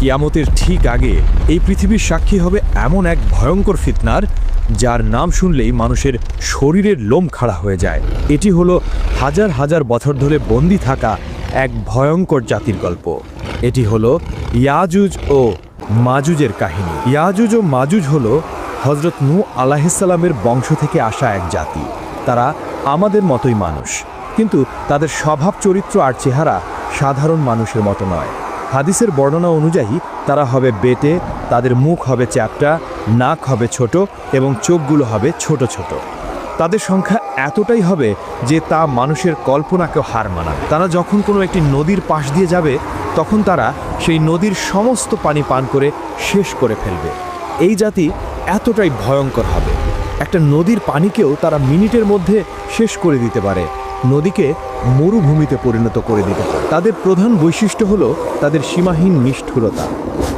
কিয়ামতের ঠিক আগে এই পৃথিবীর সাক্ষী হবে এমন এক ভয়ঙ্কর ফিতনার, যার নাম শুনলেই মানুষের শরীরের লোম খাড়া হয়ে যায়। এটি হলো হাজার হাজার বছর ধরে বন্দী থাকা এক ভয়ঙ্কর জাতির গল্প। এটি হলো ইয়াজুজ ও মাজুজের কাহিনী। ইয়াজুজ ও মাজুজ হলো হযরত নূহ আলাইহিসসালামের বংশ থেকে আসা এক জাতি। তারা আমাদের মতোই মানুষ, কিন্তু তাদের স্বভাব চরিত্র আর চেহারা সাধারণ মানুষের মতো নয়। হাদিসের বর্ণনা অনুযায়ী তারা হবে বেটে, তাদের মুখ হবে চ্যাপ্টা, নাক হবে ছোট এবং চোখগুলো হবে ছোট ছোট। তাদের সংখ্যা এতটাই হবে যে তা মানুষের কল্পনাকেও হার মানাবে। তারা যখন কোনো একটি নদীর পাশ দিয়ে যাবে, তখন তারা সেই নদীর সমস্ত পানি পান করে শেষ করে ফেলবে। এই জাতি এতটাই ভয়ঙ্কর হবে, একটা নদীর পানিকেও তারা মিনিটের মধ্যে শেষ করে দিতে পারে, নদীকে মরুভূমিতে পরিণত করে দিতে পারে। তাদের প্রধান বৈশিষ্ট্য হলো তাদের সীমাহীন নিষ্ঠুরতা।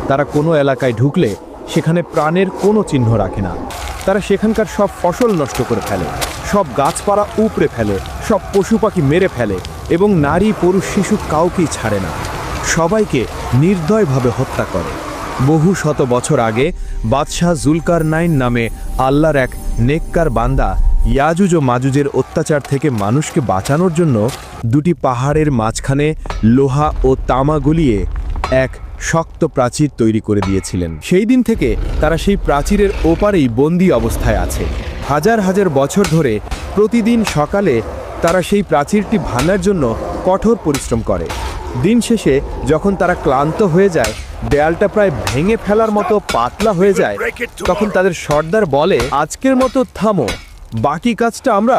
তারা কোনো এলাকায় ঢুকলে সেখানে প্রাণের কোনো চিহ্ন রাখে না। তারা সেখানকার সব ফসল নষ্ট করে ফেলে, সব গাছপালা উপড়ে ফেলে, সব পশু পাখি মেরে ফেলে এবং নারী পুরুষ শিশু কাউকেই ছাড়ে না। সবাইকে নির্দয়ভাবে হত্যা করে। বহু শত বছর আগে বাদশাহ জুলকারনাইন নামে আল্লাহর এক নেককার বান্দা ইয়াজুজ ও মাজুজের অত্যাচার থেকে মানুষকে বাঁচানোর জন্য দুটি পাহাড়ের মাঝখানে লোহা ও তামা গলিয়ে এক শক্ত প্রাচীর তৈরি করে দিয়েছিলেন। সেই দিন থেকে তারা সেই প্রাচীরের ওপারেই বন্দী অবস্থায় আছে। হাজার হাজার বছর ধরে প্রতিদিন সকালে তারা সেই প্রাচীরটি ভাঙার জন্য কঠোর পরিশ্রম করে। দিন শেষে যখন তারা ক্লান্ত হয়ে যায়, দেয়ালটা প্রায় ভেঙে ফেলার মতো পাতলা হয়ে যায়, তখন তাদের সর্দার বলে, আজকের মতো থামো, বাকি কাজটা আমরা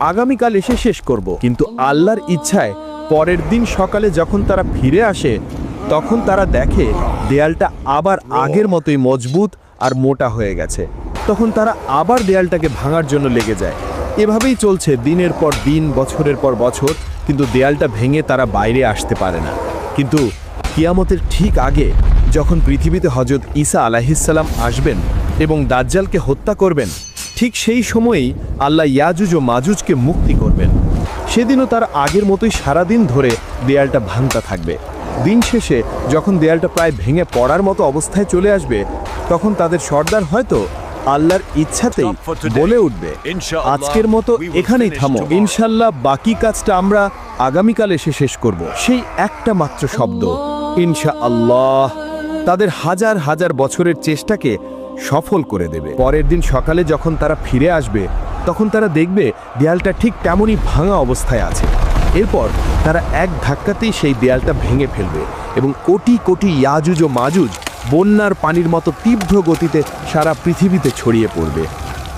আগামীকাল এসে শেষ করব। কিন্তু আল্লাহর ইচ্ছায় পরের দিন সকালে যখন তারা ফিরে আসে, তখন তারা দেখে দেয়ালটা আবার আগের মতোই মজবুত আর মোটা হয়ে গেছে। তখন তারা আবার দেয়ালটাকে ভাঙার জন্য লেগে যায়। এভাবেই চলছে দিনের পর দিন, বছরের পর বছর, কিন্তু দেয়ালটা ভেঙে তারা বাইরে আসতে পারে না। কিন্তু কিয়ামতের ঠিক আগে যখন পৃথিবীতে হযরত ঈসা আলাইহিসসালাম আসবেন এবং দাজ্জালকে হত্যা করবেন, ঠিক সেই সময়েই আল্লাহ ইয়াজুজ ও মাজুজকে মুক্তি করবেন। সেদিনও তার আগের মতোই সারাদিন ধরে দেয়ালটা ভাঙতে থাকবে। দিন শেষে যখন দেয়ালটা প্রায় ভেঙে পড়ার মতো অবস্থায় চলে আসবে, তখন তাদের সর্দার হয়তো আল্লাহর ইচ্ছাতেই বলে উঠবে, আজকের মতো এখানেই থামো, ইনশাল্লাহ বাকি কাজটা আমরা আগামীকাল এসে শেষ করব। সেই একটা মাত্র শব্দ ইনশাআল্লাহ তাদের হাজার হাজার বছরের চেষ্টাকে সফল করে দেবে। পরের দিন সকালে যখন তারা ফিরে আসবে, তখন তারা দেখবে দেয়ালটা ঠিক তেমনই ভাঙা অবস্থায় আছে। এরপর তারা এক ধাক্কাতেই সেই দেয়ালটা ভেঙে ফেলবে এবং কোটি কোটি ইয়াজুজ ও মাজুজ বন্যার পানির মতো তীব্র গতিতে সারা পৃথিবীতে ছড়িয়ে পড়বে।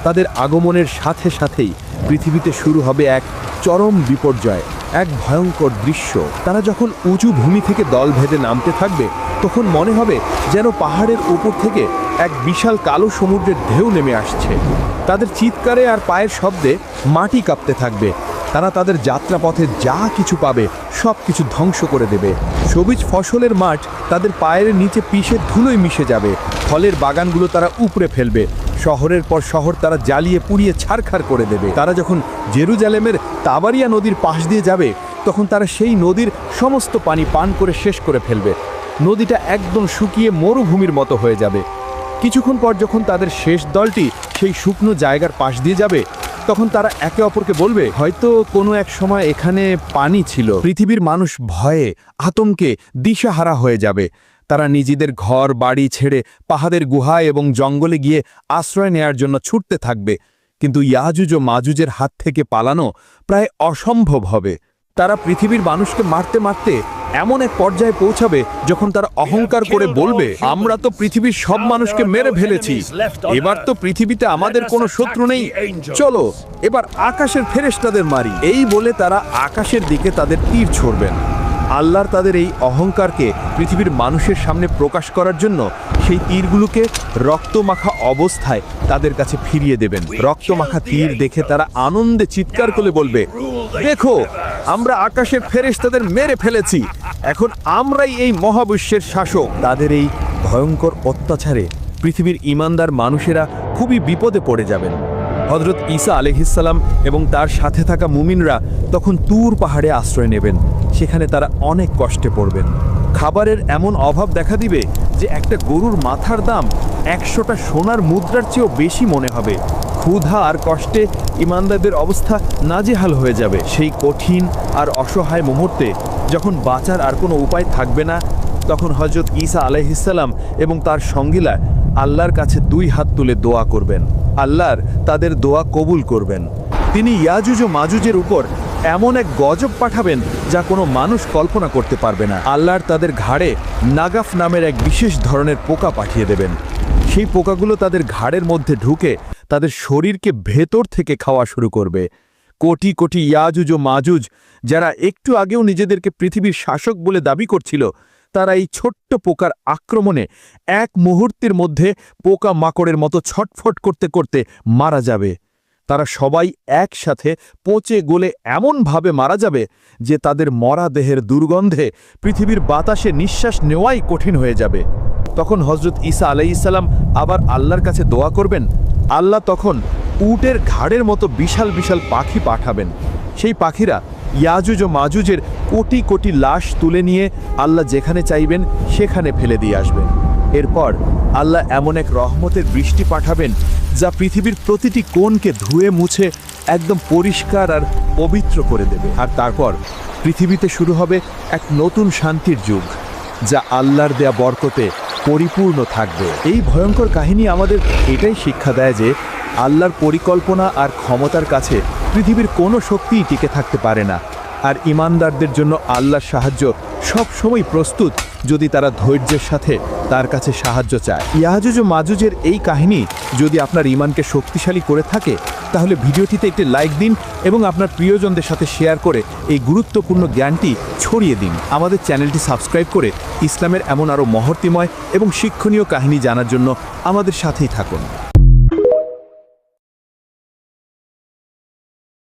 তাদের আগমনের সাথে সাথেই পৃথিবীতে শুরু হবে এক চরম বিপর্যয়, এক ভয়ঙ্কর দৃশ্য। তারা যখন উঁচু ভূমি থেকে দল ভেদে নামতে থাকবে, তখন মনে হবে যেন পাহাড়ের উপর থেকে এক বিশাল কালো সমুদ্রের ঢেউ নেমে আসছে। তাদের চিৎকারে আর পায়ের শব্দে মাটি কাঁপতে থাকবে। তারা তাদের যাত্রাপথে যা কিছু পাবে সব কিছু ধ্বংস করে দেবে। সবুজ ফসলের মাঠ তাদের পায়ের নিচে পিষে ধুলোয় মিশে যাবে। ফলের বাগানগুলো তারা উপড়ে ফেলবে। শহরের পর শহর তারা জ্বালিয়ে পুড়িয়ে ছারখার করে দেবে। তারা যখন জেরুজালেমের তাবারিয়া নদীর পাশ দিয়ে যাবে, তখন তারা সেই নদীর সমস্ত পানি পান করে শেষ করে ফেলবে। নদীটা একদম শুকিয়ে মরুভূমির মতো হয়ে যাবে। কিছুক্ষণ পর যখন তাদের শেষ দলটি সেই শুকনো জায়গার পাশ দিয়ে যাবে, তখন তারা একে অপরকে বলবে, হয়তো কোনো এক সময় এখানে পানি ছিল। পৃথিবীর মানুষ ভয়ে আতঙ্কে দিশাহারা হয়ে যাবে। তারা নিজেদের ঘর বাড়ি ছেড়ে পাহাড়ের গুহায় এবং জঙ্গলে গিয়ে আশ্রয় নেয়ার জন্য ছুটতে থাকবে। কিন্তু ইয়াজুজ ও মাজুজের হাত থেকে পালানো প্রায় অসম্ভব হবে। তারা পৃথিবীর মানুষকে মারতে মারতে এমন এক পর্যায়ে পৌঁছাবে যখন তারা অহংকার করে বলবে, আমরা তো পৃথিবীর সব মানুষকে মেরে ফেলেছি, এবার তো পৃথিবীতে আমাদের কোনো শত্রু নেই, চলো এবার আকাশের ফেরেশতাদের মারি। এই বলে তারা আকাশের দিকে তাদের তীর ছোড়বেন। আল্লাহর তাদের এই অহংকারকে পৃথিবীর মানুষের সামনে প্রকাশ করার জন্য সেই তীরগুলোকে রক্তমাখা অবস্থায় তাদের কাছে ফিরিয়ে দেবেন। রক্তমাখা তীর দেখে তারা আনন্দে চিৎকার করে বলবে, দেখো আমরা আকাশের ফেরেশতাদের মেরে ফেলেছি, এখন আমরাই এই মহাবিশ্বের শাসক। তাদের এই ভয়ঙ্কর অত্যাচারে পৃথিবীর ঈমানদার মানুষেরা খুবই বিপদে পড়ে যাবেন। হযরত ঈসা আলাইহিসসালাম এবং তার সাথে থাকা মুমিনরা তখন তুর পাহাড়ে আশ্রয় নেবেন। সেখানে তারা অনেক কষ্টে পড়বেন। খাবারের এমন অভাব দেখা দিবে যে একটা গরুর মাথার দাম 100টা সোনার মুদ্রার চেয়েও বেশি মনে হবে। ক্ষুধা আর কষ্টে ইমানদারদের অবস্থা নাজেহাল হয়ে যাবে। সেই কঠিন আর অসহায় মুহূর্তে যখন বাঁচার আর কোনো উপায় থাকবে না, তখন হযরত ঈসা আলাইহিসসালাম এবং তার সঙ্গীরা আল্লাহর কাছে 2 হাত তুলে দোয়া করবেন। আল্লাহর তাদের দোয়া কবুল করবেন। তিনি ইয়াজুজ ও মাজুজের উপর এমন এক গজব পাঠাবেন যা কোনো মানুষ কল্পনা করতে পারবে না। আল্লাহর তাদের ঘাড়ে নাগাফ নামের এক বিশেষ ধরনের পোকা পাঠিয়ে দেবেন। সেই পোকাগুলো তাদের ঘাড়ের মধ্যে ঢুকে তাদের শরীরকে ভেতর থেকে খাওয়া শুরু করবে। কোটি কোটি ইয়াজুজ ও মাজুজ, যারা একটু আগেও নিজেদেরকে পৃথিবীর শাসক বলে দাবি করছিল, তারা এই ছোট্ট পোকার আক্রমণে এক মুহূর্তের মধ্যে পোকা মাকড়ের মতো ছটফট করতে করতে মারা যাবে। তারা সবাই একসাথে পচে গলে এমনভাবে মারা যাবে যে তাদের মরা দেহের দুর্গন্ধে পৃথিবীর বাতাসে নিঃশ্বাস নেওয়াই কঠিন হয়ে যাবে। তখন হযরত ঈসা আলাইহিসসালাম আবার আল্লাহর কাছে দোয়া করবেন। আল্লাহ তখন উটের ঘাড়ের মতো বিশাল বিশাল পাখি পাঠাবেন। সেই পাখিরা ইয়াজুজ ও মাজুজের কোটি কোটি লাশ তুলে নিয়ে আল্লাহ যেখানে চাইবেন সেখানে ফেলে দিয়ে আসবেন। এরপর আল্লাহ এমন এক রহমতের বৃষ্টি পাঠাবেন যা পৃথিবীর প্রতিটি কোণকে ধুয়ে মুছে একদম পরিষ্কার আর পবিত্র করে দেবে। আর তারপর পৃথিবীতে শুরু হবে এক নতুন শান্তির যুগ, যা আল্লাহর দেয়া বরকতে পরিপূর্ণ থাকবে। এই ভয়ঙ্কর কাহিনী আমাদের এটাই শিক্ষা দেয় যে আল্লাহর পরিকল্পনা আর ক্ষমতার কাছে পৃথিবীর কোনো শক্তিই টিকে থাকতে পারে না। আর ঈমানদারদের জন্য আল্লাহর সাহায্য সব সময় প্রস্তুত, যদি তারা ধৈর্যের সাথে তার কাছে সাহায্য চায়। ইয়াজুজ ও মাজুজের এই কাহিনী যদি আপনার ঈমানকে শক্তিশালী করে থাকে, তাহলে ভিডিওটিতে একটি লাইক দিন এবং আপনার প্রিয়জনদের সাথে শেয়ার করে এই গুরুত্বপূর্ণ জ্ঞানটি ছড়িয়ে দিন। আমাদের চ্যানেলটি সাবস্ক্রাইব করে ইসলামের এমন আরও মহর্তিময় এবং শিক্ষণীয় কাহিনী জানার জন্য আমাদের সাথেই থাকুন।